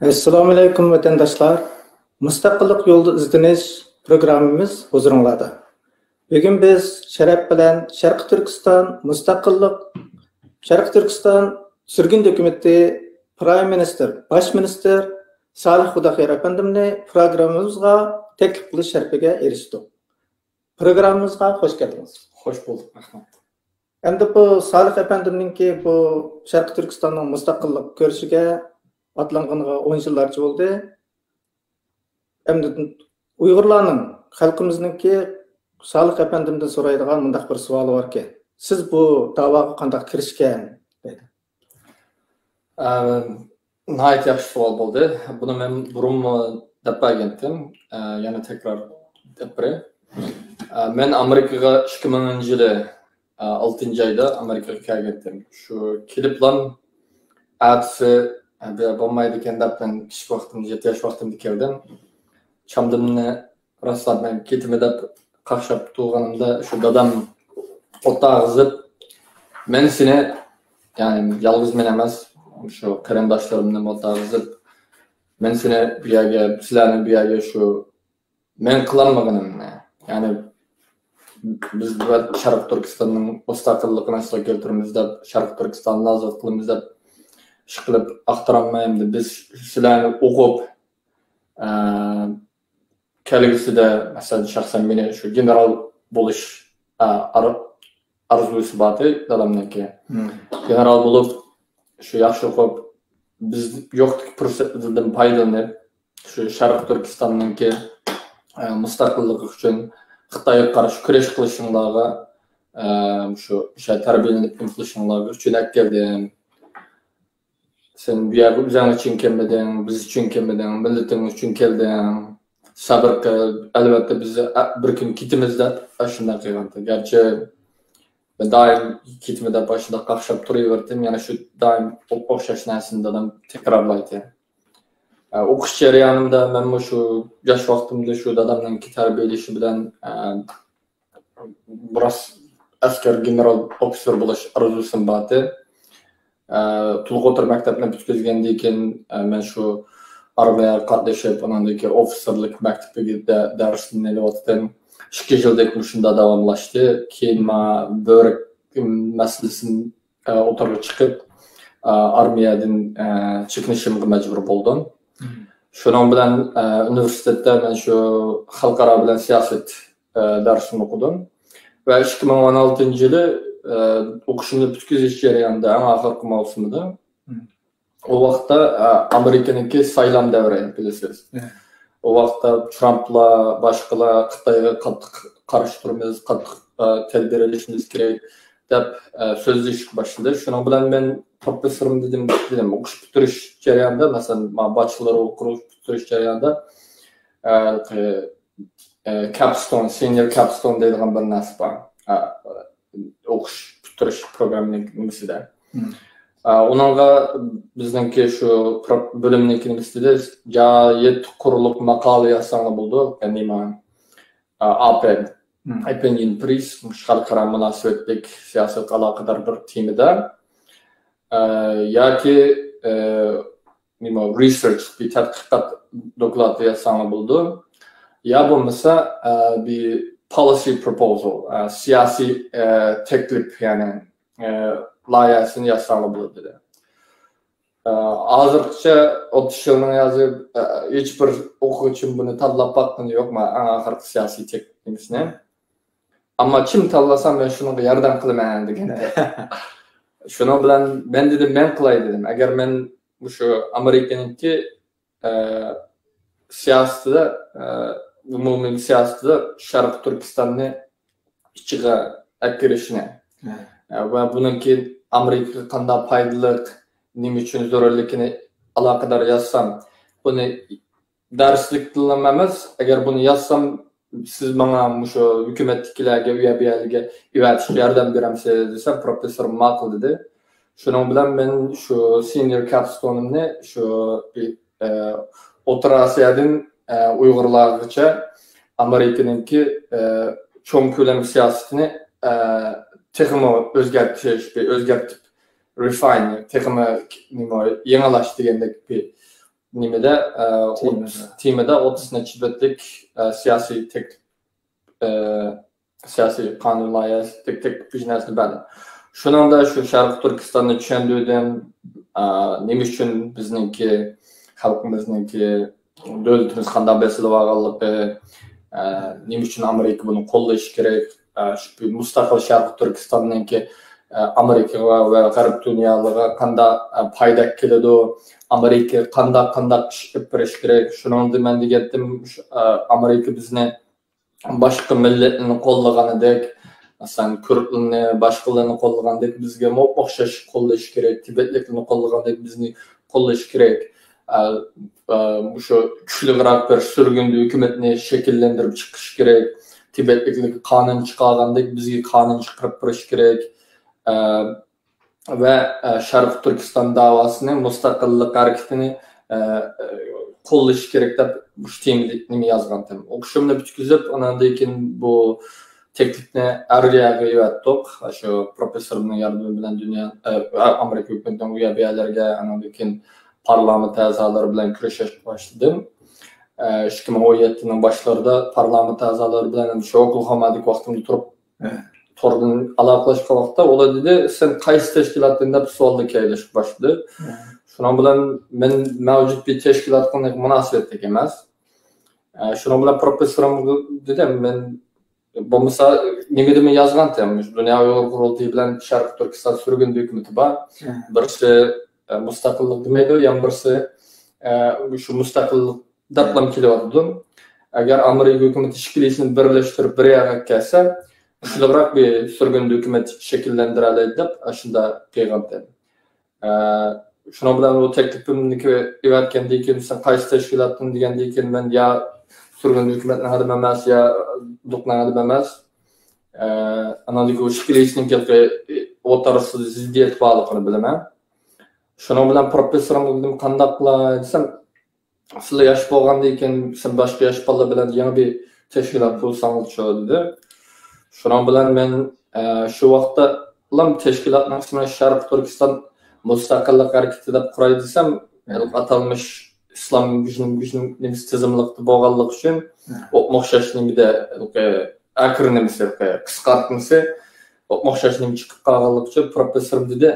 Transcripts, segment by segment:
Assalamu alaikum vatandaşlar. Mustaqillik yolda izlanish programmamiz huzurunglarda. Bugün biz şeref bilen Şarkı Türkistan Mustaqillik Şarkı Türkistan sürgün dokumenti Prime Minister, Baş Minister Salih Xudoxo'yev efendimni programmamızga teklif qilish sharafiga erishdik. Programmamızga hoş geldiniz. Hoş bulduk Ahmet. Endi bu Salih efendimninki bu Şarkı Türkistan'ın mustaqillik görüşüge atlanğanıga 10 yıllarca oldu. Endi Uyg'urlarning xalqimizninki Salih efendimden so'raydigan mundaq bir savoli borki, siz bu da'voga qanday kirishgan deydi. Nihayet yaxshi savol bo'ldi. Buni men burun deb bergandim. Yana tekrar deb beray. Men Amerikaga 2000-yili 6-oyda Amerikaga kelgandim. Shu kelib bilan atsi bo'lmaydi ekan deb men kichik vaqtimda 7 yosh vaqtimda keldim. Chamdimni rastlab men ketimi deb qaqshab turganimda shu dadam o'tag'izib men seni yani yalnız men emas şu qarindoshlarımni o'tag'izib men seni bu yerga sizlarni bu yerga shu men qilolmaganimni yani biz Sharq Turkistonning mustaqilligini aslo keltiramiz deb Sharq Turkistonni ozod qilamiz deb ish qilib axtaranmaydi. Biz sizlarni o'qib kelgusida masalan shaxsan meni shu general bo'lish arzusi bor dadamniki. General bo'lib shu yaxshi o'qib biz yo'qlik fursatidan foydalanib shu Sharq Turkistonniki mustaqillik uchun Xitoyga qarshi kurash qilishinglarga shu o'sha tarbiyalanib qilishinglarga uchun keldim. Sen bu yerga o'zing uchun kelmading, biz uchun kelmading, millating uchun kelding. Sabr qil, albatta biz bir kun ketimiz deb shunday qilgandim. Garchi ben doim ketimi deb shunday qaqshab turaverdim. Yana shu doim o'xshash narsani dadam takrorlaydi. O'qish jarayonimda men shu yosh vaqtimda shu dadamning tarbiyalashi bilan biroz askar general officer bo'lish orzusim bor edi. Tulg'otir maktabni bitkazgandan keyin men shu armiyaga qatnashib, undan keyin officerlik maktabiga darsni olyotdim. 2 yildek shunda davomlashdi. Keyin men börek masalasini o'tirib chiqib, armiyadan chekinishimga majbur bo'ldim. Shuning bilan universitetda men shu xalqaro bilan siyosat darsini o'qidim va 2016-yili o'qishimni bitkazish jarayonida eng oxirgi mavsumida o vaqtda Amerikaniki saylam davri bilasiz. O vaqtda Trumpla boshqalar Xitoyga qattiq qarshi turamiz, qattiq tadbir olishimiz kerak deb so'zlashib boshladi. Shuning bilan men professorim dedim o'qish bitirish jarayonida, masalan, men bachelor o'qish bitirish jarayonida capstone, senior capstone deydigan bir narsa bor. O'qish bitirish programmasining Onunla bizdeki şu bölümdeki üstüde ya 7 kuruluk makale yazsanı buldu. Yani APEN, Opinion Prize, Xalqaro münasebetlik siyaset alakadar bir timide. Ya ki research, bir tadqiqat doklatı yazsanı buldu. Ya bu mesela bir policy proposal, siyasi teklif yani layihasini yazsanı buldu dedi. Hazırca 30 yılını yazıp hiçbir okuyucum bunu tanlap baktığını yok mu? Ahir siyasi teklifini. Ama kim tanlasam ben şunu yardım kılmayayım dedim. Şunu bilen ben dedim ben kılay dedim. Eğer ben bu şu Amerika'nınki siyosatida umumiy siyosatida Sharq Turkistonni ichiga kirishini va buniki Amerika qanday foydali, nima uchun zarurligini aloqador yozsam, buni darslik tillam emas, agar buni yozsam siz bana şu hükümetliklarga üyebiyalarga ivatish yordam beramsiz desam, professor ma'qul dedi. Şunun bilan men şu senior capstone'imni şu O'rta Osiyodan Uyg'urlargacha Amerikaningki cho'ng ko'lam siyosatini texmo o'zgartib refine texmo yangilash degandek bir nimada temada 30 necha betlik siyosiy teklif siyosiy qonun loyihasi teklif biznesi badi. Shuningda shu Sharq Turkistonni tushundirdim, nima uchun bizningki xalqimizningki davlatimiz qanday besilib olganligi, nima uchun Amerika buni qo'llash kerak, shu mustaqil Sharq Turkistonningki Amerika va G'arb dunyoga qanday foyda keladi, Amerika qanday ish qilib berish kerak. Shuningdek men degandim, Amerika bizni boshqa millatlarni qo'llaganidek, masalan kurdlarni, boshqalarni qo'llagandek bizga o'xshash qo'llash kerak, tibetliklarni qo'llagandek bizni qo'llash kerak. Şu kuchliroq bir surgunli hukumatni shakllantirib chiqish kerak. Tibetliklarga qonun chiqargandek bizga qonun chiqarib berish kerak. Ve Sharq Turkiston davasini, mustaqillik hareketini qo'llash kerak deb bu temani yozgandim. O'qishimni bitkizib, ondan keyin bu teklifni Arliyaga yo'tdik. Shu professorning yordami bilan dunyo Amerika hukumatining uyabiyalarga, ondan keyin parlament a'zolari bilan kurashish boshladim. 2017'ning boshlarida parlament a'zolari bilan shu Oklahoma'dagi vaqtimda turib tordan aloqalashgan vaqtda ular dedi, sen qaysi tashkilotdan deb savolni kelishib boshladi. Shuning bilan men mavjud bir tashkilotga munosabatlik emas. Shuning bilan professorim dedim, men bo'lmasa nima deb yozgandim. Dunyo Uyg'ur qurultiyi bilan Sharq Turkiston surgun hukumati bor. Birisi mustaqillik demaydi, yana birisi shu mustaqillik deblam kelyapti. Agar Amerika hukumati ishkilisini birlashtirib bir yoqqa kelsa, kuchliroq bir surgun hukumat shakllantiradi deb shunda qilgandim. Shuning bilan o teklifimni evatgandan keyin sen qaysi tashkilotdan degandan keyin men ya surgun hukumatning xodimi emas, ya duqlan xodimi emas. Analitik ishkilisning o'rtasida ziddiyat borligini bilaman. Shuning bilan professorim dedim, qanday qilay desam, sizlar yosh bo'lgandan keyin sen boshqa yosh bolalar bilan yangi bir tashkilot qursangiz dedi. Shuning bilan men shu vaqtda lam tashkilotning ismini Sharq Turkiston mustaqillik harakati deb quray desam, atalmish islom gücünün tizimlikte bo'lganligi uchun o'xshash nimada akronimisi qisqartmasi o'xshash nim chiqib qolganligi uchun professor dedi,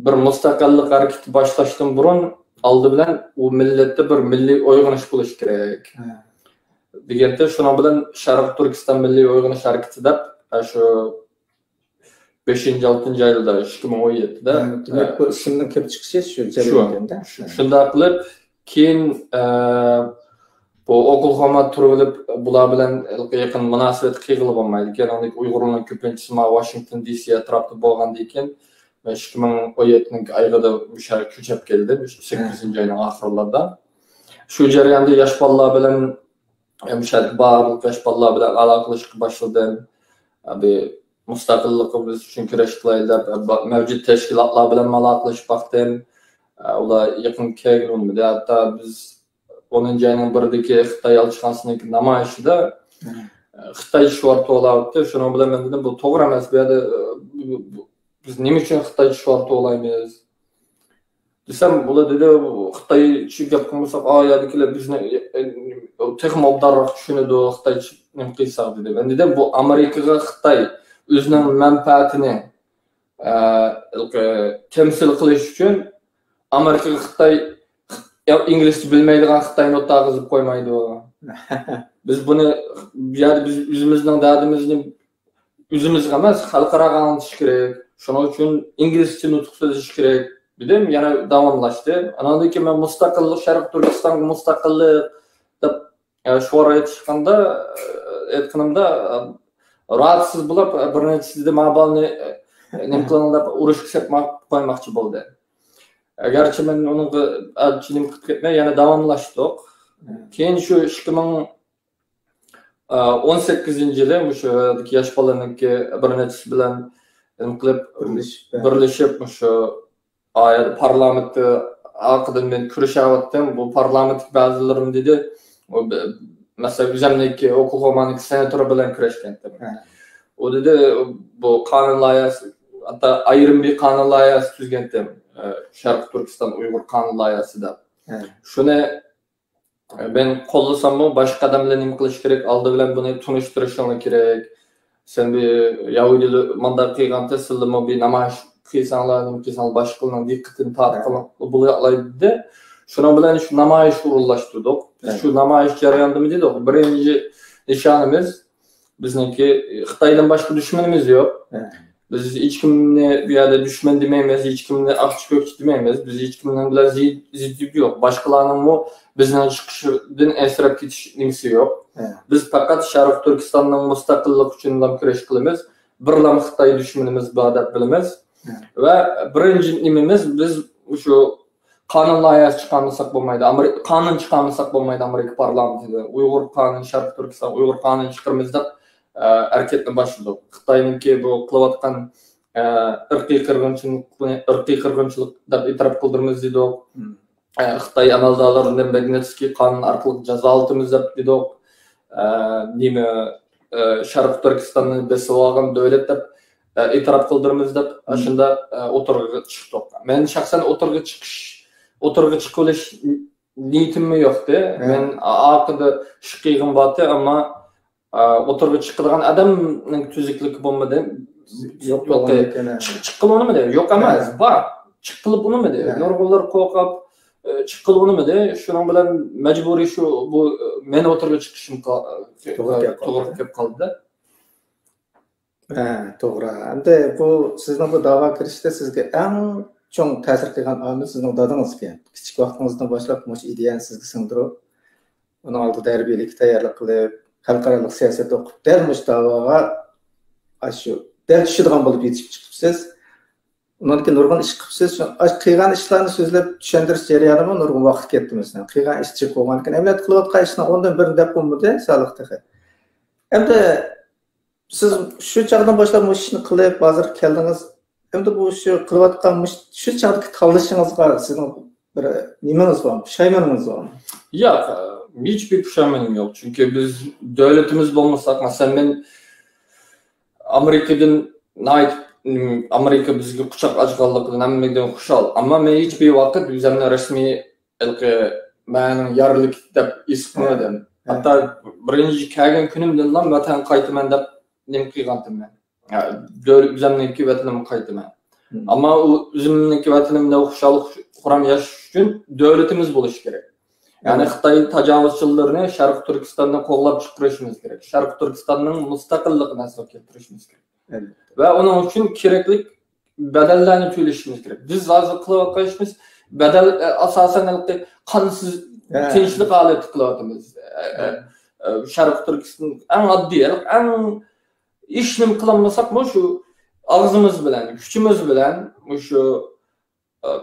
bir mustaqillik harakati boshlashdan burun oldi bilan u millatda bir milliy uyg'onish bo'lish kerak deganda, shuning bilan Sharq Turkiston milliy uyg'onish harakati deb shu 5-6 yilda 2017'da demak bu ismning kelib chiqishi shu jarayonda. Shunday qilib keyin bu Oklahoma turilib bular bilan yaqin munosabat qilib olmaydi. Keyin Uyg'urlarning ko'pinchisi Washington DC atrofida bo'lgandan keyin 2017ning oyida o'sha ko'chib keldi, 8-oyning oxirlarida. Shu jarayonda yosh bolalar bilan barliq yosh bolalar bilan aloqalashib boshladim. Abi mustaqilligimiz uchun kurash qilaylik deb mavjud tashkilotlar bilan aloqalashib baqdim. Ular yaqin kelganmidi. Hatto biz 10-oyning biridagi Xitoy elchixonasining namoyishida Xitoy shvarti olayapti. Shuning bilan men dedim, bu to'g'ri emas. Bu yerda biz nima uchun Xitoy shvarti olaymiz? Desam, ular dedi, Xitoy chi gap qilmasak, oyadagilar bizni texmobdarroq tushunadi, Xitoy nima qilsa dedi. Men dedim, bu Amerikaga Xitoy o'zining manfaatini temsil qilish uchun Amerikaga Xitoy inglizcha bilmaydigan Xitoyni o'tag'izib qo'ymaydi. Biz buni biz o'zimizning dardimizni o'zimizga emas, xalqaro anglatish kerak. Shuning uchun inglizcha nutq so'zlash kerak Bildim yana davamlaştı. Andan keyin men mustaqillik Sharq Turkistonga mustaqillik deb şuara aytışganda aytganimda rahatsız bo'lib bir necha sizda ma'balni nima qilaman deb urushga sepmoq qo'ymoqchi bo'ldi. Garchi men uni alchinim qilib ketmay yana davomlashdik. Keyin shu 2018-yili o'sha yosh bolalarniki bir nechasi bilan nima qilib birlashib o'sha parlamentda haqida men kurashyaptim. Bu parlamentlik ba'zilarim dedi, masalan, o'zimniki Oklahomaning senatori bilan kurashgandim. O dedi bu qonun loyihasi, hatta ayrim bir qonun loyihasi tuzgandim. Sharq Turkiston Uyg'ur qonun loyihasida. Shuni ben qo'llasam boshqa qadamlar nima qilish kerak? Oldi bilan buni tunishtirishim kerak. Sen bir Yahudilar mandaq qilganda sizlar bir namoyish qilsanglar, nima qilsanglar boshqalarning diqqatini tortqilib bo'laydi. Şuna bilan shu namoyish urunlashtirdik. Shu namoyish jarayonida dedik, birinchi nishonimiz bizniki Xitoydan boshqa dushmanimiz yo'q. Biz hech kimni bu yerda dushman demaymiz, hech kimni aqchi-ko'kchi demaymiz. Biz hech kimdan bilan zidlik yo'q. Boshqalarning bizning chiqishidan asrab ketish nimasi yo'q. Biz faqat Sharq Turkistonning mustaqillik uchun kurash qilamiz. Birlam Xitoy dushmanimiz bor deb bilamiz. Va birinchi nimamiz biz shu qonun loyihasi chiqarmasak bo'lmaydi. Qonun chiqarmasak bo'lmaydi Amerika parlamentida. Uyg'ur qonun, Sharq Turkiston Uyg'ur qonun chiqaramiz deb harakatni boshladik. Xitoyniki bu qilayotgan irqiy qirg'inchilik deb e'tirof qildirmiz dedik. Xitoy amaldorlarining Magnitsky qonun orqali jazolatimiz deb dedik. Nima Sharq Turkistonni besib olgan davlat deb e'tirof qildirmiz deb shunda o'tirg'iga chiqdik. Men shaxsan o'tirg'i chiqish niyatim yo'qdi. Men aqida shiqig'im bordi, ammo o'tirg'i chiqadigan odamning tuzukligi bo'lmadi. Yo'q ekan. Chiqib unimidi? Yo'q emas, bor. Chiqilib unimidi? Nurg'unlar qo'rqib chiqilib unimidi? Shuning bilan majburiy shu bu men o'tirg'i chiqishim to'g'ri kelib qoldi. To'g'ri. Endi bu sizning bu da'vo kirishda sizga eng cho'ng ta'sir qilgan omil sizning dadingiz ekan. Kichik vaqtingizdan boshlab mush ideyani sizga singdirib, uni oldida tarbiyalik tayyorlik qilib, xalqaro siyosat o'qib, dal mush da'voga shu dal tushadigan bo'lib yetishib chiqibsiz. Undan keyin nurg'un ish qilibsiz. Qilgan ishlarni so'zlab tushuntirish jarayonida nurg'un vaqt ketdi bizdan. Qilgan ishchi qo'ygan ekan, avlat qilayotgan ishni o'ndan birini deb bo'lmadi, sog'liqda. Endi siz shu chaqdan boshlab bu ishni qilib, hozir keldingiz. Endi bu shu qilayotgan shu chaqdagi tanlashingizga sizning bir nimangiz bormi? Pushaymoningiz bormi? Yo'q, hiçbir pushaymonim yo'q. Chunki biz davlatimiz bo'lmasak, masalan men Amerika bizga quchoq ochganligidan hammadan xushal. Ammo men hiçbir vaqt o'zimni rasmiy mening yarlik deb isqmadim. Hatta birinchi kelgan kunimdan vatan qaytaman deb nima qilgandim men. O'zimniki vatanimga qaytaman. Ammo o'zimniki vatanimda xushalik quram yashash uchun davlatimiz bo'lishi kerak. Ya'ni Xitoy tajovuzchilarini Sharq Turkistondan qo'llab chiqarishimiz kerak. Sharq Turkistonning mustaqilligini asosga keltirishimiz kerak. Va uning uchun kerakli badallarni to'lashimiz kerak. Biz hozir qilayotgan ishimiz badal asosan qonsiz tinchlik holati qilyapmiz. Sharq Turkiston eng oddiy, eng ishni qilmasak shu og'zimiz bilan, kuchimiz bilan shu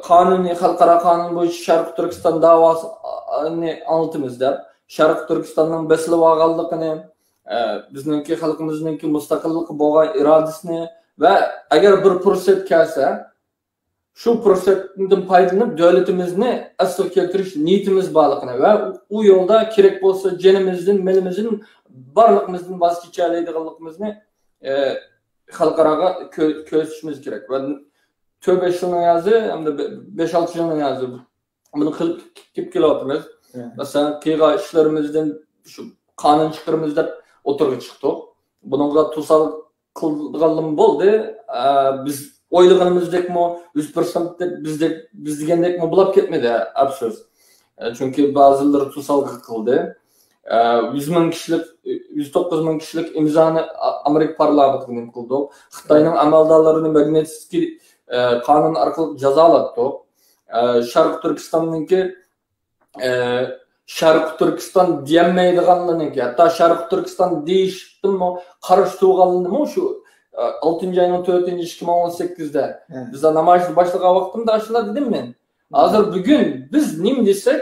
qonuniy xalqaro qonun bo'yicha Sharq Turkiston davosini anlatamiz deb, Sharq Turkistonning besilib olganligini, bizningki xalqimizningki mustaqillik bo'lgan irodasini va agar bir fursat kelsa, shu fursatdan foydalanib davlatimizni asl keltirish niyatimiz borligini va u yo'lda kerak bo'lsa jonimizdan, milimizdan, barlig'imizdan voz kechadiganligimizni xalqaroga ko'rsatishimiz kerak. Va 4-5 yilni yozi, hamda 5-6 yilni yozi buni qilib kelyapmiz. Masalan, qilgan ishlarimizdan shu qonun chiqaramiz deb o'tirg'i chiqdik. Bunga to'sal qilganlim bo'ldi. Biz o'ylaganimizdekmi 100% biz degandekmi bo'lib ketmadi, afsus. Chunki ba'zilar to'sal qildi. 100 ming kishilik, 109 ming kishilik imzoni Amerika parlamentida qildik. Xitoyning amaldorlarini Magnitsky qonun orqali jazolatdik. Sharq Turkistonninki Sharq Turkiston diyemaydiganligi, hatta Sharq Turkiston deyishdimi, qarash tuğanligi şu 6 ayının 4 2018'de biz namoyishni boshlagan vaqtimda ashula dedim men. Hozir bugun biz nim desek,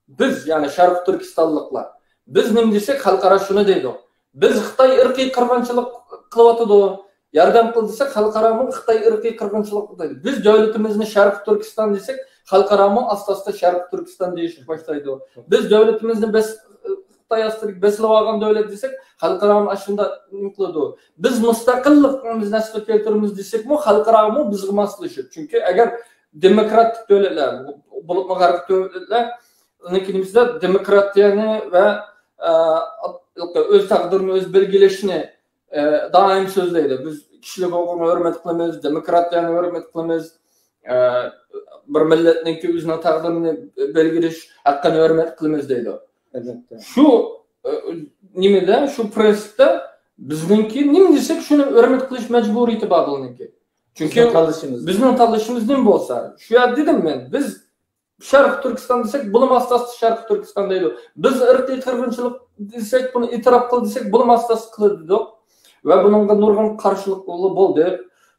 biz yani Sharq Turkistonliklar biz nim desek xalqaro shuni deydi. Biz Xitoy irqiy qirg'inchilik qilyotdi. Yordam qil desak xalqaro Xitoy irqiy qirg'inchilik deydi. Biz davlatimizni Sharq Turkiston desek xalqaro asosda Sharq Turkiston deyish boshlaydi. Biz davlatimizni Xitoy ostida beslab olgan davlat desek xalqaro ashunda qiladi. Biz mustaqillikimizni nasib keltiramiz desek bu xalqaro bizga moslashib. Chunki agar demokratik davlatlar, bo'lib g'arb davlatlar unikimizda demokratiyani va o'z taqdirini o'z belgilashini doim so'zlaydi. Biz kishilik huquqini hurmat qilamiz, demokratiyani hurmat qilamiz, bir millatning o'zining taqdirini belgilash haqqini hurmat qilamiz deydi. Albatta. Shu nimada, shu prinsipda bizningki nim desak shuni hurmat qilish majburiyati bor bo'linki. Chunki bizning tanlashimiz nim bo'lsa, shu yerda dedim men, biz Sharq Turkiston desak, bulim asosida Sharq Turkiston deydi. Biz irqiy qirg'inchilik desak, buni e'tirof qil desak, bulim asosida qiladi. Va buningga nurg'un qarshilik bo'ldi.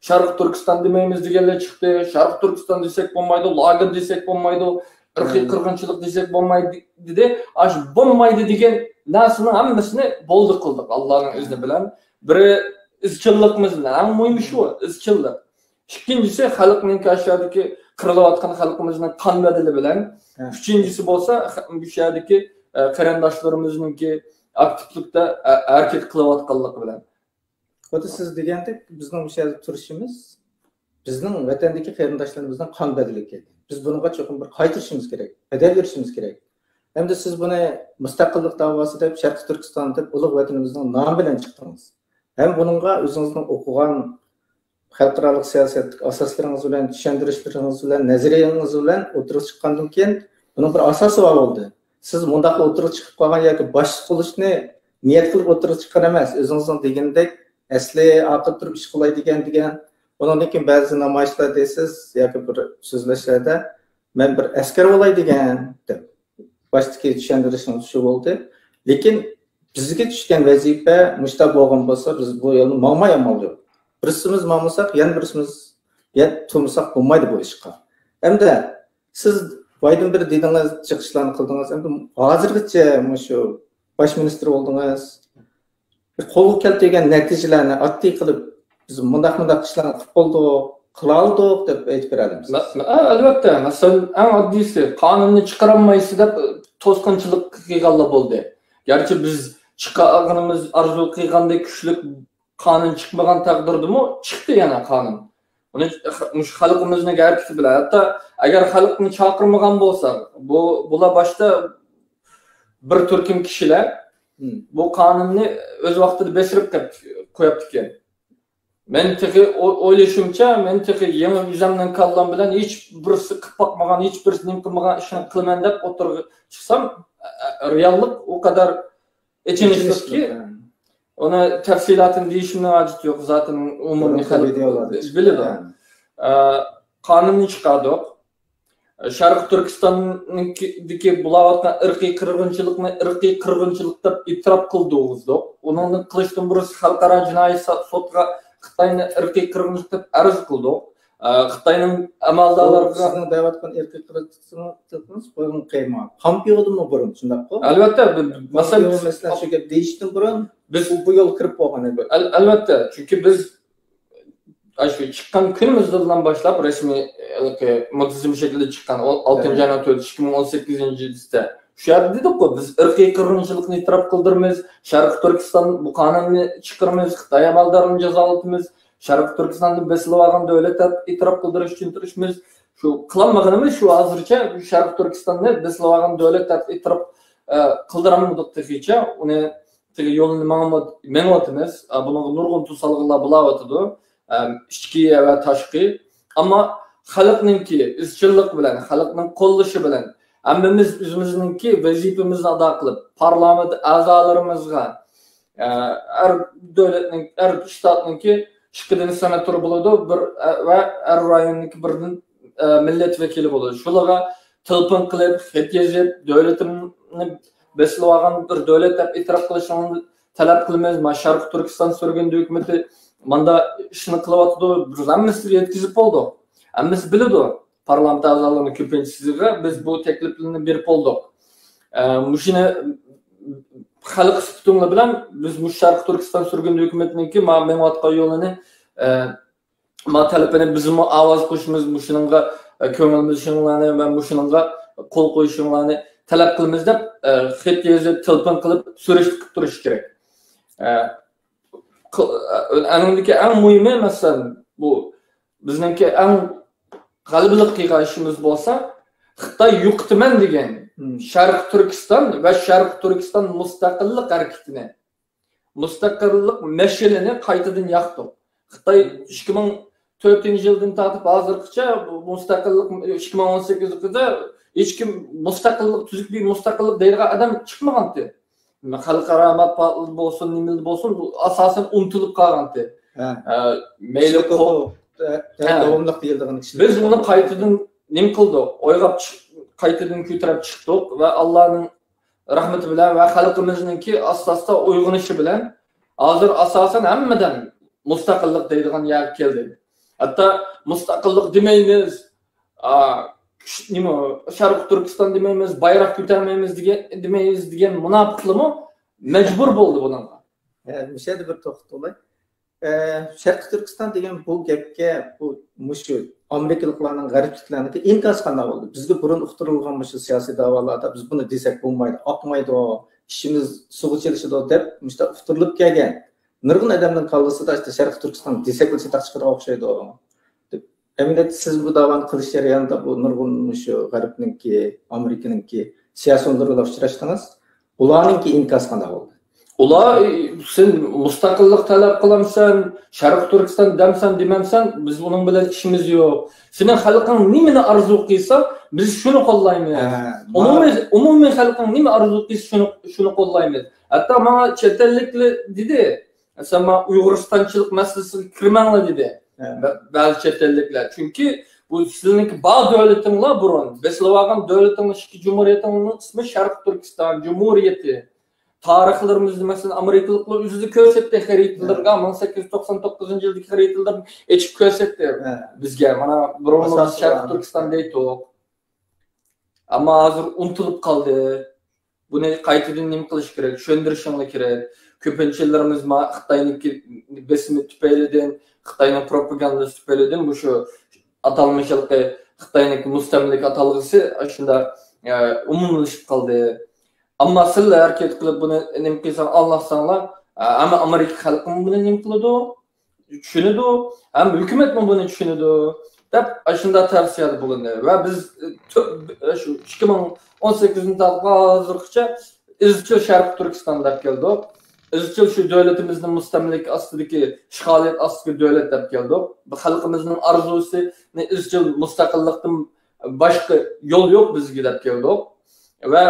Sharq Turkiston demaymiz deganlar chiqdi. Sharq Turkiston desak bo'lmaydi, lager desak bo'lmaydi, irqiy qirg'inchilik desak bo'lmaydi dedi. Ash bo'lmaydi degan narsani hammasini bo'ldi qildik Allohning izni bilan. Biri izchilligimiz bilan, eng muhimi shu, izchillik. Ikkinchisi xalqning kashfiyatidagi qirilayotgan xalqimizning qon badali bilan. Uchinchisi bo'lsa, bu yerdagi qarindoshlarimizninki aktivlikda harakat qilayotganligi bilan. Xuddi siz degandek, bizning bu yerda turishimiz bizning vatandagi qarindoshlarimizning qon badali keldi. Biz bunga cho'qim bir qaytirishimiz kerak, badal berishimiz kerak. Hamda siz buni mustaqillik da'vosi deb Sharq Turkiston deb ulug' vatanimizning nomi bilan chiqdingiz. Hem bununla o'zingizning o'qigan xalqaro siyosat asoslaringiz bilan, tushuntirishlaringiz bilan, nazariyangiz bilan o'tirib chiqqandan keyin buning bir asosi bor bo'ldi. Siz mundaqla o'tirib chiqib qolgan yoki boshqa qilishni niyat qilib o'tirib chiqqan emas. O'zingizning degandek asli aql turib ish qilay degan. Bundan keyin ba'zi namoyishlar deysiz yoki bir so'zlashlarda men bir askar bo'lay degan deb boshdagi tushuntirishimiz shu bo'ldi. Lekin bizga tushgan vazifa mushta bo'lgan bo'lsa, biz bu yo'lni ma'may amal yo'q. Birimiz ma'masak, yana birimiz turmasak bo'lmaydi bu ishga. Hamda siz boydan bir dedingiz, chiqishlarni qildingiz. Endi hozirgacha shu bosh ministr bo'ldingiz. Qo'lga keltirgan natijalarni oddiy qilib biz mundaq ishlarni qilib bo'ldik, qila oldik deb aytib beramiz. Albatta, masalan, eng oddiysi qonunni chiqarolmaysiz deb to'sqinchilik qilganlar bo'ldi. Gerçi biz çıkarganımız arzu qilgandek kuchli qonun chiqmagan taqdirdami chiqdi yana qonun. Uni xalqimizni garkisi bilan, hatta agar xalqni chaqirmagan bo'lsa, bular boshda bir turkum kishilar bu qonunni o'z vaqtida besirib qo'yapti ekan. Men teki o'ylashimcha, men teki yangi vizamdan kallam bilan hech birisi qilib boqmagan, hech birisi nim qilmagan ishni qilaman deb o'tirib chiqsam, reallik o kadar içinişlikki ona tafsilatını deyişimden acıt yok zaten umumi halk biladi. Qonunni chiqardik. Sharq Turkistondagi bulayotgan irqiy qirg'inchilik deb e'tirof qildik. Uni qilishdan burun xalqaro jinoiy sudga Xitoyni irqiy qirg'inchilik deb arz qildik. Xitoyning amaldorlariga da'vatgan irqiy qirg'inchilikni qo'ygan qiyma. Qampiyodimi burun shundaqmi? Albatta, masalan shu gap deyishdan burun biz bu yo'l kirib bo'lgan edi. Albatta, chunki biz shu chiqqan kunimizdan boshlab rasmiy muntazam shaklda chiqqan 6-yanvar 2018-yilda shu yerda dedik-ku, biz irqiy qirg'inchilikni e'tirof qildiramiz, Sharq Turkiston bu qonunni chiqaramiz, Xitoy amaldorini jazolatamiz, Sharq Turkistonda beslab olgan davlat e'tirof qildirish uchun turishimiz. Shu qilmaganimiz shu hozircha Sharq Turkistonni beslab olgan davlat e'tirof qildiramiz degicha uni yo'lini mengotimiz. Buning nurg'un tusalg'lar bo'layotdi. Ichki va tashqi. Ammo xalqninki izchillik bilan, xalqning qo'llashi bilan hammamiz o'zimizningki vazifamizni ado qilib, parlament a'zolarimizga har davlatning, har shtatninki ikkidan senator bo'ladi, bir va har rayonniki birdan milletvekili bo'ladi. Shularga telefon qilib, xat yozib, davlatimni beslab olgan bir davlat deb e'tirof qilishini talab qilamiz. Ma Sharq Turkiston surgunda hukumatı manda ishni qilyapti. Biz hammasi yetkazib bo'ldik. Hammasi biladi. Parlament a'zolarining ko'pinchasiga biz bu takliflarni berib bo'ldik. Mushuni xalq sifatlar bilan biz bu Sharq Turkiston surgunda hukumatiniki ma'lumotga yo'lini ma talabini bizmi ovoz qo'shimiz mushuninga ko'ngilimiz shunlarni va mushuninga qo'l qo'yishinglarni talab qilamiz deb xat yozib telefon qilib so'rashib turish kerak. Anındaki en muhimi mesela bu bizningki en g'alabalik qilgan ishimiz bo'lsa Xitoy yuqtiman degan Sharq Turkiston va Sharq Turkiston mustaqillik harakatini mustaqillik mashalini qaytadan yoqdi. Xitoy 2004-yildan tortib hozirgacha mustaqillik 2018-da hech kim mustaqillik tuzuk bir mustaqillik deydigan odam chiqmagandi. Xalqaro matbuot bo'lsin, nima bo'lsin, bu asosan unutilib qolgandi. Mayli davomliq deyiladigan kishi. Biz uni qaytadan nima qildik? O'ylab qaytadan ko'tarib chiqdik va Allohning rahmati bilan va xalqimizningki asta-asta uyg'onishi bilan hozir asosan hammadan mustaqillik deydigan yer keldi. Hatto mustaqillik demaymiz, nima Sharq Turkiston demaymiz, bayroq ko'tarmaymiz degan munofiqlikmi majbur bo'ldi bunga. Mishada bir to'xtalay. Sharq Turkiston degan bu gapga bu mushu Amerikaliklarning g'arbliklarniki inkas qanday bo'ldi? Bizga burun uqtirilgan mushu siyosiy da'volarda biz buni desak bo'lmaydi, oqmaydi, ishimiz suvga chelishidi deb mushta uqtirilib kelgan. Nurg'un odamning qallasida işte Sharq Turkiston desak bo'lsa chiqadigan o'xshaydi. Eminat siz bu davoni qilish jarayonida bu nurg'un mushu g'arbningki, Amerikaningki siyosatlarga uchrashdingiz. Ularningki inkas qanday bo'ldi? Ular sen mustaqillik talab qilamsan, Sharq Turkiston demsan demamsan, biz uning bilan ishimiz yo'q. Sening xalqing nimani arzu qilsa, biz shuni qo'llaymiz. Umumiy xalqing nima arzu qilsa shuni qo'llaymiz. Hatto menga chet elliklar dedi, "Sen Uyg'uristonchilik masalasiga kirmanglar" dedi. Ba'zi chet elliklar. Chunki bu sizningki ba'zi davlatinglar burun, beslavagan davlatingning ikki jumhuriyatingning ismi Sharq Turkiston Jumhuriyati. Tarixlarimizda mesela Amerikalıklar üzüldü kösetdi xaritalarga 1899-yildagi xaritalarni echib ko'rsatdi bizga. Mana birovimiz Sharq Turkiston deydi. Ammo hozir unutilib qoldi. Buni qaytadan nima qilish kerak? Tushuntirishinglar kerak. Ko'pinchalarimiz Xitoyniki besimi tufaylidan, Xitoyning propagandasi tufaylidan bu shu atalmışlıqqa Xitoyniki mustamlik atalg'isi shunda umumlashib qoldi. Amma sizlar harakat qilib buni nima qilsan Allohsanlar, ama Amerika xalqi buni nima qiladi? Tushunadi, ham hukumat buni tushunadi deb shunda tavsiyada bo'lindi va biz shu 2018-yildan hozirgacha izchil Sharq Turkiston deb keldik. Izchil shu davlatimizning mustamlik ostidagi, ishg'oliyat ostidagi davlat deb keldik. Bu xalqimizning orzusini izchil mustaqillikdan boshqa yo'l yo'q bizga deb keldik. Ve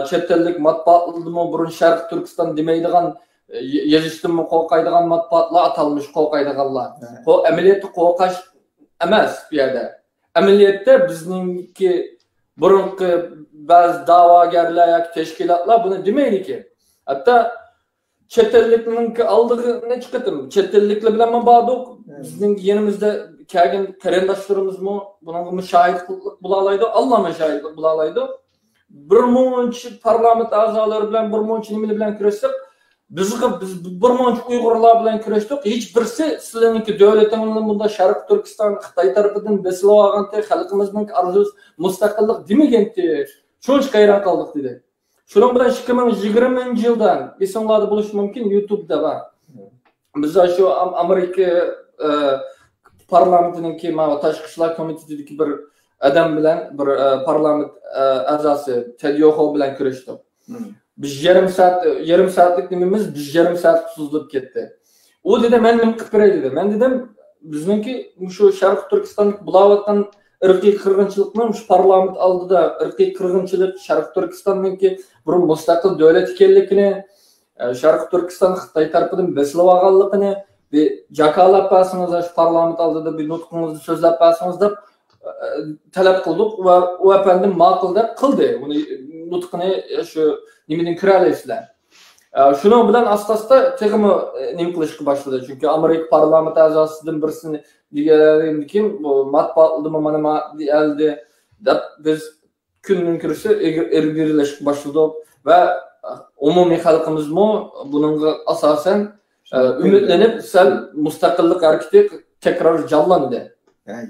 chet ellik matbuotlarni burun Sharq Turkiston demaydigan yozishdan qo'rqaydigan matbuotlar atalmış qo'rqaydiganlar. Bu amaliyotda qo'rqash emas bu yerda. Amaliyotda bizningki burunqi ba'zi da'vogarlar yoki tashkilotlar buni demaydi. Hatto chet elliklarning oldig'ini chiqatim. Chet elliklar bilan bordik. Bizning yanimizda kelgan qarindoshlarimiz bunga shohidlik bo'la oladi, Alloh shohidlik bo'la oladi. Bir muncha parlament a'zolari bilan bir muncha nimalar bilan kurashdik. Biz bir muncha Uyg'urlar bilan kurashdik. Hech birisi sizlarniki davlatingizning bunda Sharq Turkiston Xitoy tarafidan besilib olganda xalqimizning arzusi mustaqillik demaganti. Shuncha hayron qoldik dedi. Shuning bilan 2020-yildan esinglarda bo'lishi mumkin YouTube'da bor. Biz shu Amerika parlamentininki tashqi ishlar komitetidagi bir adam bilan bir parlament a'zosi Tedyoxo bilan kurashdik. Biz yarim saatlik nimamiz biz yarim saat suzilib ketdi. U dedi men nima qilib beray dedi. Men dedim bizningki shu Sharq Turkistonlik bulayotgan irqiy qirg'inchilikni shu parlament oldida irqiy qirg'inchilik Sharq Turkistonniki bir mustaqil davlat ekanligini, Sharq Turkiston Xitoy tarafidan besilib olganligini bir jakalab bersangiz shu parlament oldida bir nutqingizni so'zlab bersangiz deb talep kıldık ve o efendim makul dep kıldı. Bunu nutqını şu nimeden kiralaysızlar. Şunun bilen asta tegimi nim qilishga başladı. Çünkü Amerika parlamenti a'zosidan birisini deganlarim kim bu matbuotda mana elde deb biz kunning kirişi ergirlashga başladık ve umumiy xalqimizmi bununla asasen ümitlenip sel mustaqillik hareketi tekrar canlandı.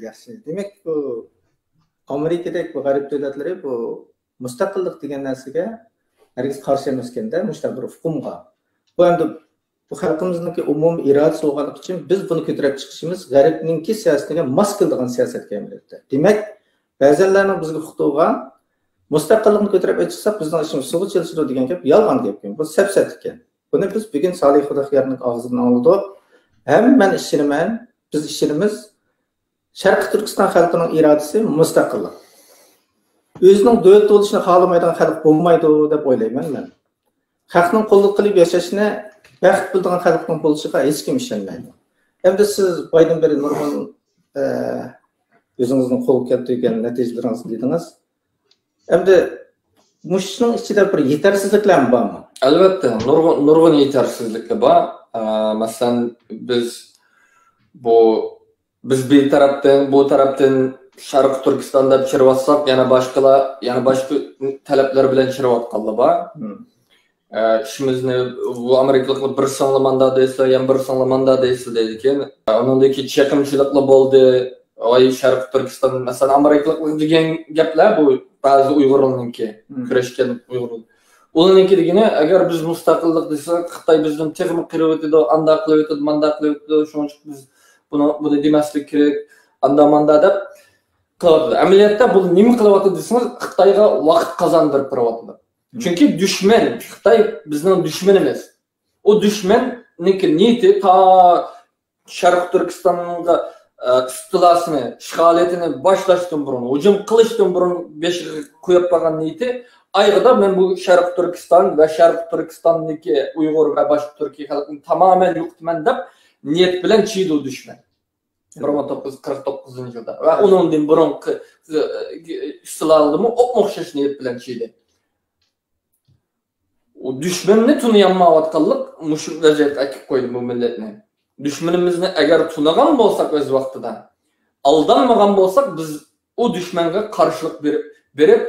Yaxshi. Demek bu Amerikadagi bu g'arib davlatlari bu mustaqillik degan narsaga herkes karşı emasken müşteri bir hukumga. Bu endi bu xalqimizniki umumiy irodasi bo'lganligi uchun biz buni ko'tarib chiqishimiz g'aribninki siyosatiga mos keladigan siyosatga aylanadi. Demak, ba'zanlarning bizga huquqiga mustaqillikni ko'tarib chiqsak bizning ishimiz suvga chelishadi degan gap yolg'on gap. Bu sapsat ekan. Buni biz bugun Salih Xudoyorning og'zidan oldik. Hamma ishchiman, biz ishimiz Sharq Turkiston xalqining irodasi mustaqillik. Özünün dövlət oluşunu xalamaydigan xalq bo'lmaydi deb o'ylayman men. Xalqning qulluq qilib yashashini baxt bildigan xalqning bo'lishiga hech kim ishonmaydi. Endi siz boydan beri nurg'un o'zingizning qo'lga keltirgan natijalaringizni dedingiz. Endi mushuning ichida bir yetersizliklar bormi? Albatta, nurg'un yetersizliklar bor. Masalan, biz bir tarafdan, bu tarafdan Sharq Turkistonda chirvatsak, yana başka talepler bilen chirvatqanlar bor. İşimizni bu Amerikalık bir sanglamanda deysa, yan bir sanglamanda deysa deydiken, onundaki çekimçilikli boldu. Ay Sharq Turkiston, mesela Amerikalık degan gaplar bu bazı Uyg'urlarningki, kurashgan Uyg'ur. Ularningki degani, agar biz mustaqillik desak, Xitoy bizdan texnik qilib o'tadi, anda qilib o'tadi, manda qilib o'tadi, shuning uchun biz buni demaslik kerak, anda manda deb qiladi. Amaliyotda bu nima qilyapti desangiz, Xitoyga vaqt qozondirib turyapti. Çünkü düşman, Xitoy bizning düşmanimiz. O düşmanniki niyati ta Sharq Turkistonga istilasini, ishg'oliyatini boshlashdan burun, hujum qilishdan burun beshiga qo'yib qo'ygan niyati ayg'ida men bu Sharq Turkiston va Sharq Turkistondagi Uyg'ur va boshqa Turkiy xalqini tamoman yo'qotman deb niyat bilan chiydi u dushman. 1949-yilda va undan burun istilalimi o'xshash niyat bilan chiydi. O düşmanını tunayanmayotganlik mushu vaziyatga akib qo'ydi bu millatni. Düşmanimizni agar tunagan bo'lsak o'z vaqtida, aldanmagan bo'lsak, biz o düşmanga qarshilik berib,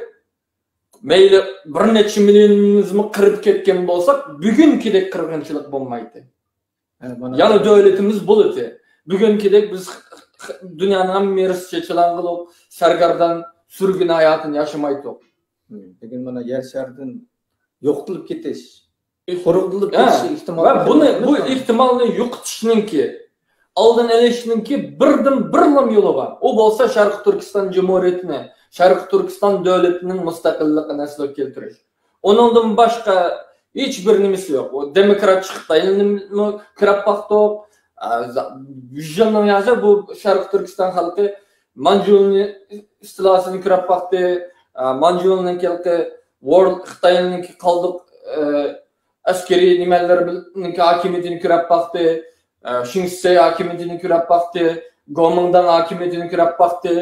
mayli bir necha millionimizni qirib ketgan bo'lsak, bugunkidek qirg'inchilik bo'lmaydi. Ya'ni davlatimiz bo'ladi. Bugunkidek biz dunyoning hamma yerida chechilang'ilib, sargardan surgun hayotini yashamaydik. Bugun mana yer shardan yo'qolib ketish, quruqilib ketish ehtimoli. Va bu ehtimolni yo'qotishninki, oldin olishninki birdan yo'li bor. O bo'lsa Sharq Turkiston Cumhuriyetini, Sharq Turkiston davlatining mustaqilligini aslo keltirish. Onundan boshqa hech bir nimasi yo'q. O demokrat Xitoyni kirib baqtoq, vizyonning yo'zi bu Sharq Turkiston xalqi Manjulni istilasini kirib baqdi, Manjulning kelki World Xitoyning qoldiq askeri nimalarning hakimiyatini ko'rib baqdi, Shingsey hakimiyatini ko'rib baqdi, Gomingdan hakimiyatini ko'rib baqdi,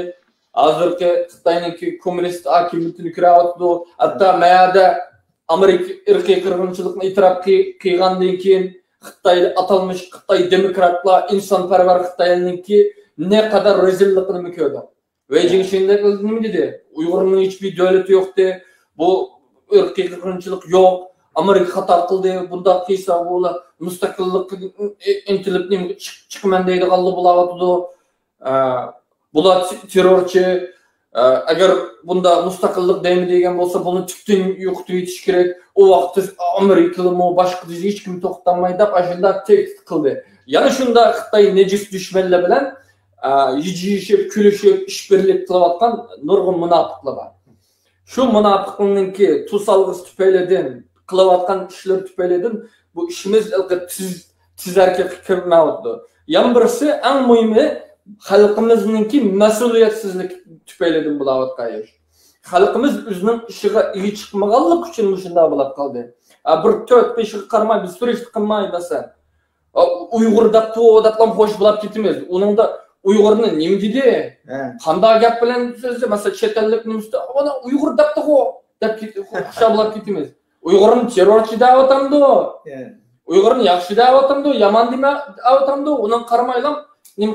hozirgi Xitoyning kommunist hakimiyatini ko'rib o'tdi. Hatto mayada Amerika irqiy qirg'inchilikni e'tirof qilgandan keyin Xitoy atalmış Xitoy demokratlar insonparvar Xitoyningki ne kadar rezillikini ko'rdi. Wei Jingshinde nima dedi? Uyg'urning hiçbir davlati yo'qdi. Bu irqiy qirg'inchilik yo'q. Amerika xato qildi. Bunda qilsa bo'la mustaqillik intilib chiqman deydiganlar bo'layotdi. Bular terrorchi. Agar bunda mustaqillik deymi degan bo'lsa, buni tükten yo'qitib yetish kerak. O vaqtda Amerikalımi boshqa hech kim to'xtamaydi deb ashunda tehdit qildi. Ya'ni shunda Xitoy nejis dushmanlar bilan yeyishib, kulishib, ishbirlik qilayotgan nurg'un munofiqlar bor. Şu munofiqlikninki tusalg'is tufaylidan qilayotgan ishlar tufaylidan bu ishimiz tizarga kirmayapti. Yana birisi eng muhimi xalqimizninki mas'uliyatsizlik tufaylidan bo'layotgan ish. Xalqimiz o'zining ishiga ega chiqmaganlik uchun shunday bo'lib qoldi. Bir 4-5 yil qarmay biz surish qilmay masalan Uyg'ur deb to'daqlam xo'sh bo'lib ketamiz. Uningda Uyg'urni nima dedi? Qanday gap bilan so'zda, masalan, chet ellik nimasi, "Ona Uyg'ur debdi-ku" deb xushablab ketamiz. Uyg'urni terrorchi deb atamdi. Uyg'urni yaxshi deb atamdi, yomon deb atamdi. Uning qaramaylam nim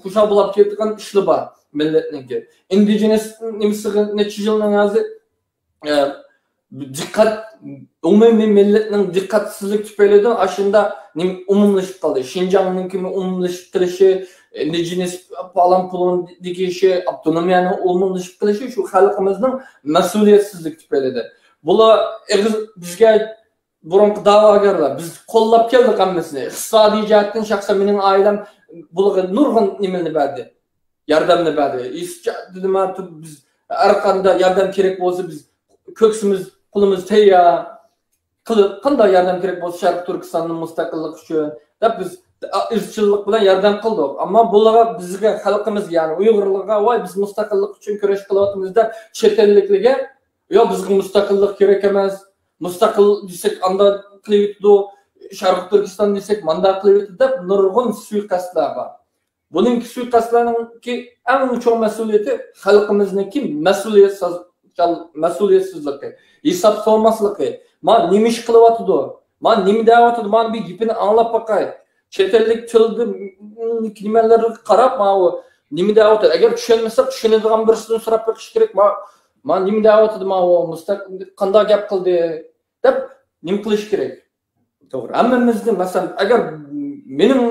xushablab ketgan ishli bor millatniki. Indigenous nimasi necha yilning o'zi dikkat umumiy millatning dikkatsizlik tufaylidan aslında nim umumlashib qoldi. Şinjan'nınki umumlashib qilishi, indigenous falan pulun dikishi, avtonomiyani umumlashib qilishi shu xalqimizning mas'uliyatsizlik tufaylidir. Bular bizga burunqi da'vogarlar, biz qo'llab keldik hammasini. Iqtisodiy jihatdan shaxsan mening oilam bularga nurg'un nimani berdi. Yordamni berdi. Biz har qanday yordam kerak bo'lsa biz ko'ksimiz, pulimiz tayyor qilib, qanday yordam kerak bo'lsa Sharq Turkistonning mustaqilligi uchun deb biz izchillik bilan yordam qildik. Ammo bularga bizga xalqimiz, ya'ni Uyg'urlarga voy biz mustaqillik uchun kurash qilyapmiz deb chet elliklarga yo bizga mustaqillik kerak emas, mustaqil desak anda qilyapti, Sharq Turkiston desak manda qilyapti deb nurg'un suiqasdlar bor. Buning suiqasdlarning eng cho'ng mas'uliyati xalqimizniki mas'uliyatsizligi, hisob solmasligi. Men nima ish qilyapti? Men nima deyapti? Men bir gapini anglab boqay. Chet ellik tilni nimalarga qarab, men nima deyapti? Agar tushunmasak, tushunadigan birisidan so'rab beqish kerak. Men nima deyapti? Men mustaqil qanday gap qildi deb nima qilish kerak? To'g'ri. Hammamizning masalan, agar mening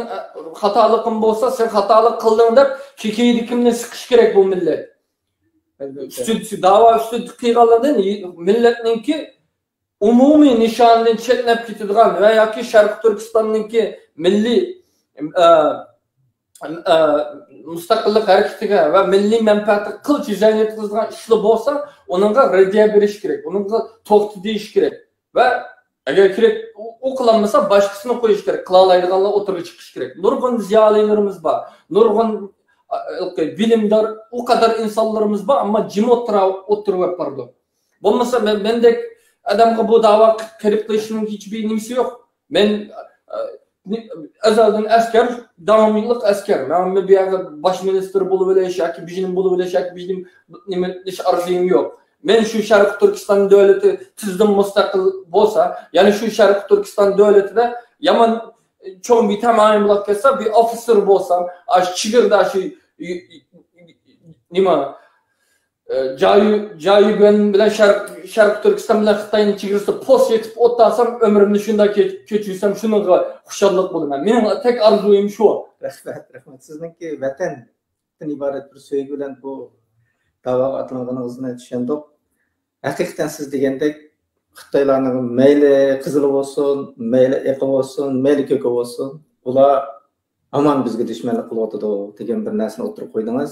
xatoliqim bo'lsa, sen xatolik qilding deb kekeydikimni siqish kerak bu millat. Dava üstü qilganlardan millatninki umumiy nishondan chetnab ketadigan va yoki Sharq Turkistonninki milliy mustaqillik harakatiga va milliy manfaatga qilch zayn etkazadigan ishlar bo'lsa, uningga raddiya berish kerak, uningga to'xta deyish kerak va agar kerak u qilinmasa boshqasini qo'yish kerak, qila oladiganlar o'tirib chiqish kerak. Nurg'un ziyolilarimiz bor, nurg'un bilimdar o kadar insanlarımız var ama jim oturup yapardı. Olmasa mendek adamga bu dava kirip qilishning hiçbir nimasi yo'q. Men azaldan asker, davomiylik asker. Men bir yerga bosh ministr bo'lib o'lash yoki bijnim bo'lib o'lash yoki bijnim nima ish arzuyim yo'q. Men shu Sharq Turkiston davlati tizim mustaqil bo'lsa, ya'ni shu Sharq Turkiston davlatida yomon çoğun bir tamamen bulakasa bir officer bolsam, aş çigirda şu nima Cayu ben bilen Şarkı Türkistan bilen Xitayning chegirasida post yetib o'tasam, ömrümni shunday kechirsam, shunga xushallik bo'laman. Mening tek arzuyim shu. Rahmat. Sizningki vatandan iborat bir sevgi bilan bu da'voga atlanganingizni tushundik. Haqiqatan siz degandek Xitoylarning mayli qizili bo'lsin, mayli eqi bo'lsin, mayli ko'ki bo'lsin, ular aman bizga dushmanlik qilyotdi degan bir narsani o'tirib qo'ydingiz.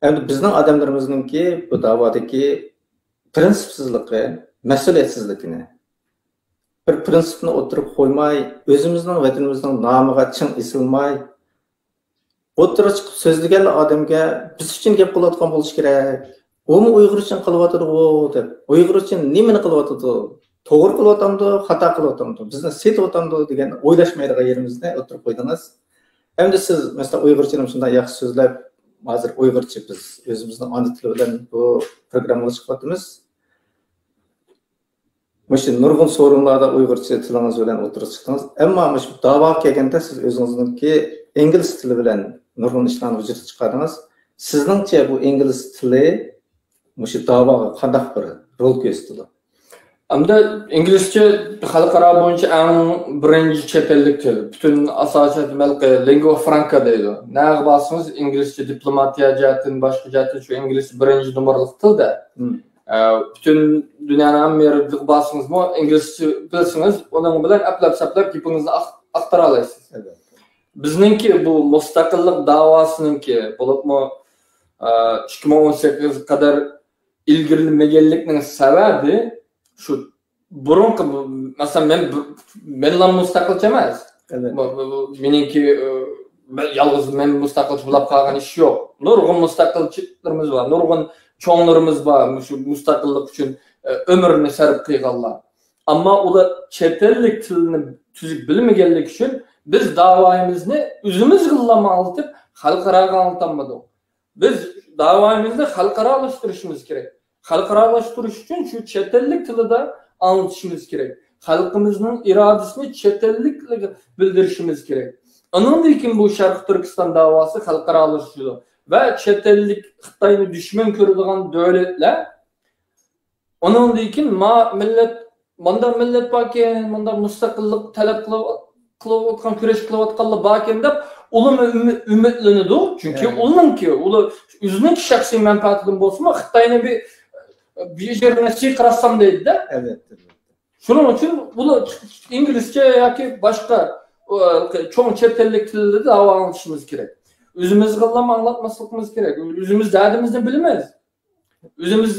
Endi bizning odamlarimizninki bu da'vodagi prinsipsizligi, mas'uliyatsizligini bir prinsipni o'tirib qo'ymay, o'zimizning vatanimizning nomiga chin isilmay, o'tirib chiqib so'zlagan odamga biz uchun gap qilayotgan bo'lish kerak. Onu Uyghur için kılıvatır o deb. Uyghur için nimeni kılıvatıdı? Toğır kılıvatamdı, hata kılıvatamdı. Bizden set otamdı degen oylaşmaydığı yerimizde oturup koydunuz. Hem de siz mesela Uyghur için şundan yaxşı sözler, hazır Uygurca biz özümüzün ana tili bilen bu programı çıkarttığımız. Mesela nurgun sorunlarda Uygurca tiliniz bilen oturup çıktınız. Ama bu dava kelgende siz özünüzdeki İngiliz tili bilen nurgun işlerini vücuda çıkardınız. Sizningçe bu İngiliz tili Muşu davaga qanday bir rol ko'rsatdi? Hamda inglizcha xalqaro bo'yicha eng birinchi chet ellik til. Butun asosiy malqa lingua franca deydi. Nega basimiz inglizcha diplomatiya jihatdan boshqa jihatdan shu ingliz birinchi nomerlik tilda. Butun dunyoning hamma yerida basimizmi inglizcha bilsangiz, uning bilan aplab-saplab gapingizni aqtara olasiz. Bizningki bu mustaqillik da'vosiningki bo'libmi 2018 kadar ilgirilmegenlikning sababi shu burunqi masalan men mustaqilcha emas. Meningki yolg'iz men mustaqilcha bo'lib qolgan ish yo'q. Nurg'un mustaqilchilarimiz bor, nurg'un cho'nglarimiz bor, shu mustaqillik uchun ömrünü sarf qilganlar. Ammo ular chet ellik tilni tuzuk bilmaganlik uchun biz davayimizni o'zimiz g'illama anlatib, xalqaraga anlatamadik. Biz davayimizni xalqaralashtirishimiz kerak. Xalqaralashtirish uchun shu chet ellik tilida anlatishimiz kerak. Xalqimizning irodasini chet elliklarga bildirishimiz kerak. Ondan keyin bu Sharq Turkiston davosi xalqaralashtirishi va chet ellik Xitoyni dushman ko'radigan davlatlar ondan keyin millat millat baken, bunda mustaqillik talab qilayotgan, kurash qilayotganlar baken deb ular umidlanadi. Chunki ularningki o'zining shaxsiy manfaatidan bo'lsa-mu Xitoyni bir yerine qarassam deydi-da. Evet. Shuning uchun bular inglizcha yoki boshqa cho'ng chet ellik tilda davo anlatishimiz kerak. O'zimiz g'illama anlatmasligimiz kerak. O'zimiz dardimizni bilmaymiz. O'zimiz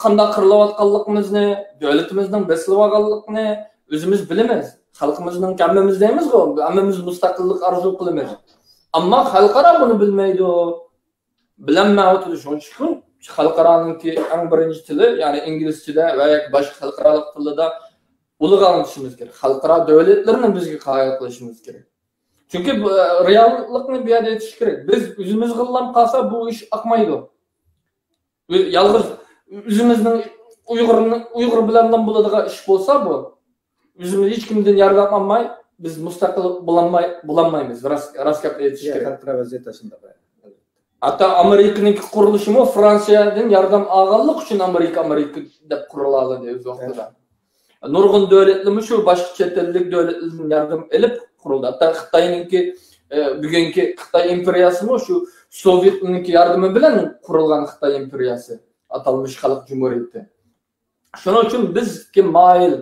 qanday qirilayotganligimizni, davlatimizning besilib o'zimiz bilamiz. Xalqimizning hammamiz deymiz-ku, hammamiz mustaqillik orzu qilamiz. Ammo xalqaro buni bilmaydi. Bilanmaydi. Shuning uchun xalqaroningki eng birinchi tili, ya'ni inglizchada va boshqa xalqaro tilda ulug' anlatishimiz kerak. Xalqaro davlatlarni bizga qoyil qilishimiz kerak. Chunki reallikni bu yerda aytish kerak. Biz o'zimiz g'illam qolsa bu ish oqmaydi. Yalnız o'zimizning Uyg'ur bilan bo'ladigan ish bo'lsa bu o'zimiz hech kimdan yordam olmay biz mustaqil bo'lanmaymiz. Rost gap aytish kerak. Xalqaro vaziyatda shunday. Hatta Amerikaning qurilishimi Fransiyadan yordam olganlik uchun Amerika deb quriladi o'z vaqtida. Nurg'un davlatlar shu boshqa chet ellik davlatlardan yordam olib qurildi. Hatta Xitoyninki bugungi Xitoy imperiyasimi shu Sovyetninki yordami bilan qurilgan Xitoy imperiyasi atalmış Xalq Cumhuriyeti. Shuning uchun bizga mayil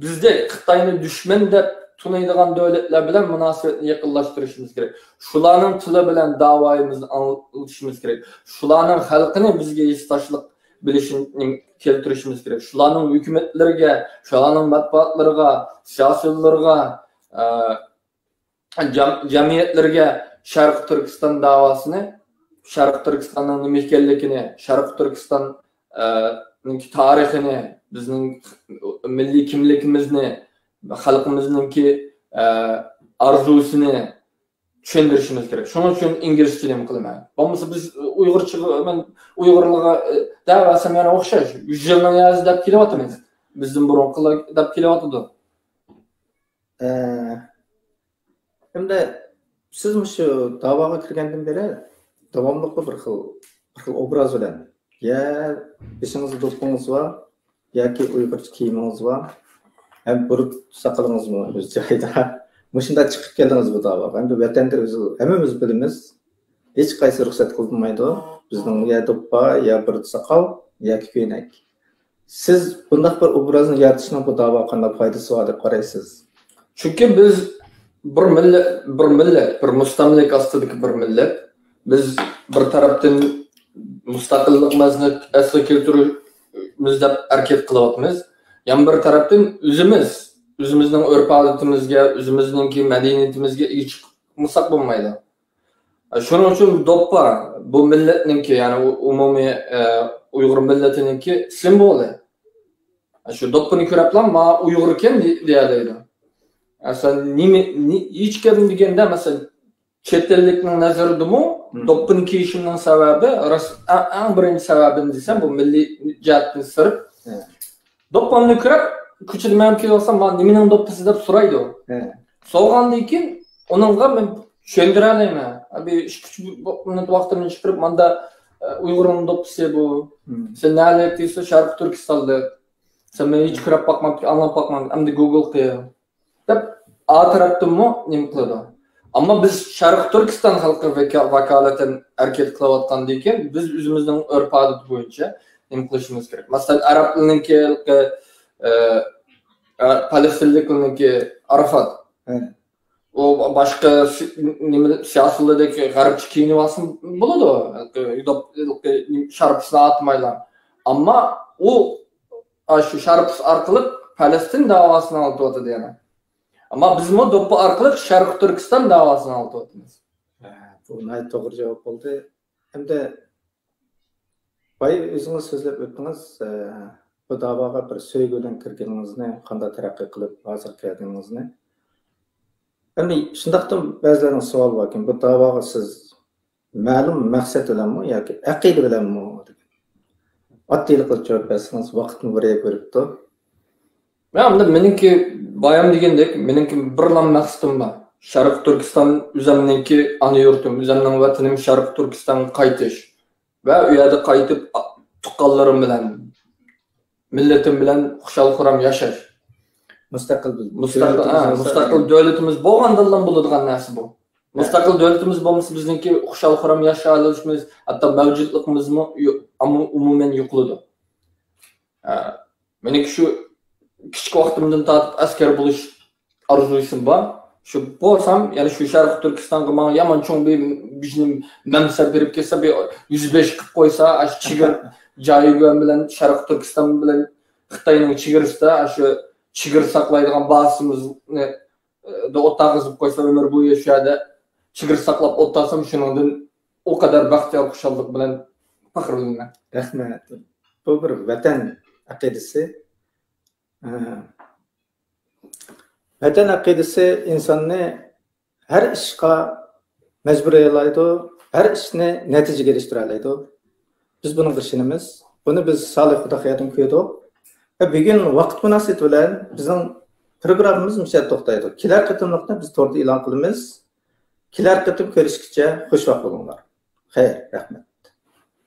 bizde Xitoyni dushman deb tunaydigan davlatlar bilan munosabatni yaqinlashtirishimiz kerak. Shularning tili bilan davoyimizni anlatishimiz kerak. Shularning xalqini bizga yetishlik bilishini keltirishimiz kerak. Shularning hukumatlariga, shularning matbuotlariga, siyosatlarga, jamiyatlarga Sharq Turkiston davosini, Sharq Turkistonning nima ekanligini, Sharq Turkistonning tarixini, bizning milliy kimligimizni, xalqimizninki arzusini tushuntirishimiz kerak. Shuning uchun inglizcha nima qilaman. Bo'lmasa biz Uyg'urlarga davasam yana o'xshash. 100 yildan yazib deb kelyapmiz. Bizning burunqilar deb kelyapti. Endi siz shu davoga kirgandan beri davomli bir xil obraz bilan ya ishingizda do'ppingiz bor yoki Uyg'urcha kiyimingiz bor, ham burut soqolingiz bor o'z joyida. Shunda chiqib keldingiz bu davoga. Endi vatanda hammamiz bilamiz, hech qaysi ruxsat qilinmaydi. Bizning ya do'ppa, ya burut soqol yoki ko'ylak. Siz bunday bir obrazni yaratishning bu davo qanday foydasi bor deb qaraysiz? Chunki biz bir millat, bir mustamlik ostidagi bir millat. Biz bir tarafdan mustaqilligimizni asli keltirishimiz deb harakat qilyapmiz. Yana bir tarafdan o'zimizning urf-odatimizga, o'zimizning madaniyatimizga ega chiqmasak bo'lmaydi. Shuning uchun do'ppa bu millatningki, ya'ni umumiy Uyg'ur millatininki simboli. Shu do'ppani ko'rablar, "Ma Uyg'ur ekan" deyadi. Aslında hiç kim deganda mesela chet ellikning nazaridami do'ppini kiyishimning sababi eng birinchi sababini desam bu milliy jihatdan sirib do'ppimni ko'rib ko'chada men kelyapsam men nimaning do'ppisi deb so'raydi. So'rgandan keyin uningga men tushuntira olaman. Bir 2 minut vaqtimni chiqarib menda Uyg'urning do'ppisi bu. Sen nalik deysiz Sharq Turkistonda. Sen men hech ko'rib boqmabdi, anglab boqmadim. Endi Google qilib deb A tarafdanmi nima qiladi. Ammo biz Sharq Turkiston xalqi vakolatan harakat qilayotgandan keyin biz o'zimizning urf-odat bo'yicha nima qilishimiz kerak. Masalan, arab tilininki, palestinlikniki Arafat. O boshqa siyosatlardagi g'arbcha kiyinib olsin bo'ladi. Sharpsini atmaylar. Ammo u shu sharps orqali Palestin davosini olib yana. Ama biz mi do'ppi orqali Sharq Turkiston davosini olib o'tamiz. Bu to'g'ri javob bo'ldi. Hamda o'zingiz so'zlab o'tdingiz, bu davoga bir sevgi bilan kirganingizni, qanday taraqqiy qilib hozir kelganingizni. Endi shundaqdan ba'zilarning savol borkin, bu da'voga siz ma'lum maqsad bilanmi yoki aqida bilanmi degan. Oddiylikqa javob bersangiz vaqtni buraya ko'ribdi. Məndə meniki bayam degəndək, meniki birlan məqsədim var. Şərq Türkistan üzəmninki ana yurtum, üzəmnin vətənim Şərq Türkistan qaytış və u yerdə qayıtıb tuqqanlarım bilan, milletim bilan xuşal-xuram yaşaş. Mustaqil dövlətimiz bolğandan boladigan narsa bu. Mustaqil dövlətimiz bolmasa bizniki xuşal-xuram yaşayalışımız, hətta mövcudluğumuzmu umumen yo'qladi. Meniki şu kichik vaqtimdan tortib askar bo'lish orzusim bor. Shu bo'lsam, ya'ni shu Sharq Turkistonga men yomon cho'ng bir bizni mansab berib kelsa, 105 qilib qo'ysa, ash chigir joyi bilan Sharq Turkiston bilan Xitoyning chigirasida shu chigir saqlaydigan basimizni o'tag'izib qo'ysa, umr bo'yi shu yerda chigir saqlab o'tasam, shuningdan o kadar baxtiyor xushallik bilan faxrlanaman. Rahmat. Bu bir vatan aqidasi. Vatan aqidasi insonni har ishga majbur etadi, har ishni natijaga erishtirib oladi. Biz buni qilishimiz, buni biz Solih Xudoxoydan ko'rdik. Va bugun vaqt munosabati bilan bizning programmamiz mushat to'xtaydi. Kelar qatimliqni biz to'g'ri e'lon qilamiz. Kelar qatim ko'rishguncha xushvaqt bo'linglar. Xayr, rahmat.